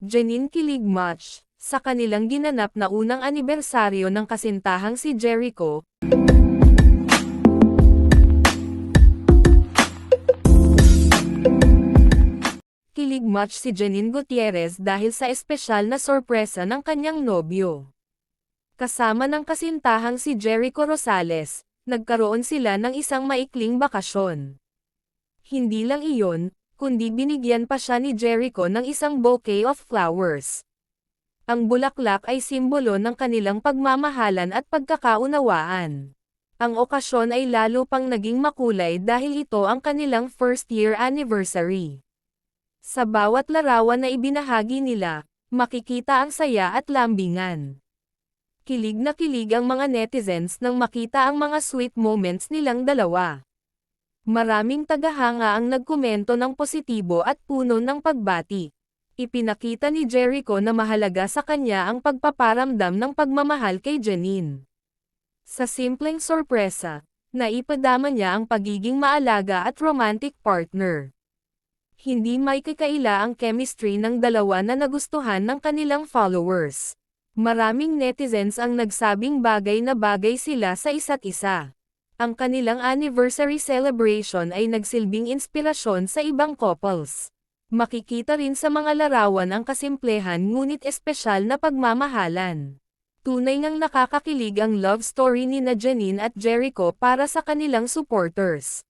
Jenin kilig match, sa kanilang ginanap na unang anibersaryo ng kasintahang si Jericho. Kilig match si Jenin Gutierrez dahil sa espesyal na sorpresa ng kanyang nobyo. Kasama ng kasintahang si Jericho Rosales, nagkaroon sila ng isang maikling bakasyon. Hindi lang iyon, kundi binigyan pa siya ni Jericho ng isang bouquet of flowers. Ang bulaklak ay simbolo ng kanilang pagmamahalan at pagkakaunawaan. Ang okasyon ay lalo pang naging makulay dahil ito ang kanilang first-year anniversary. Sa bawat larawan na ibinahagi nila, makikita ang saya at lambingan. Kilig na kilig ang mga netizens nang makita ang mga sweet moments nilang dalawa. Maraming tagahanga ang nagkomento ng positibo at puno ng pagbati. Ipinakita ni Jericho na mahalaga sa kanya ang pagpaparamdam ng pagmamahal kay Jenin. Sa simpleng sorpresa, naipadama niya ang pagiging maalaga at romantic partner. Hindi may kakaila ang chemistry ng dalawa na nagustuhan ng kanilang followers. Maraming netizens ang nagsabing bagay na bagay sila sa isa't isa. Ang kanilang anniversary celebration ay nagsilbing inspirasyon sa ibang couples. Makikita rin sa mga larawan ang kasimplehan ngunit espesyal na pagmamahalan. Tunay ngang nakakakilig ang love story ni Jenin at Jericho para sa kanilang supporters.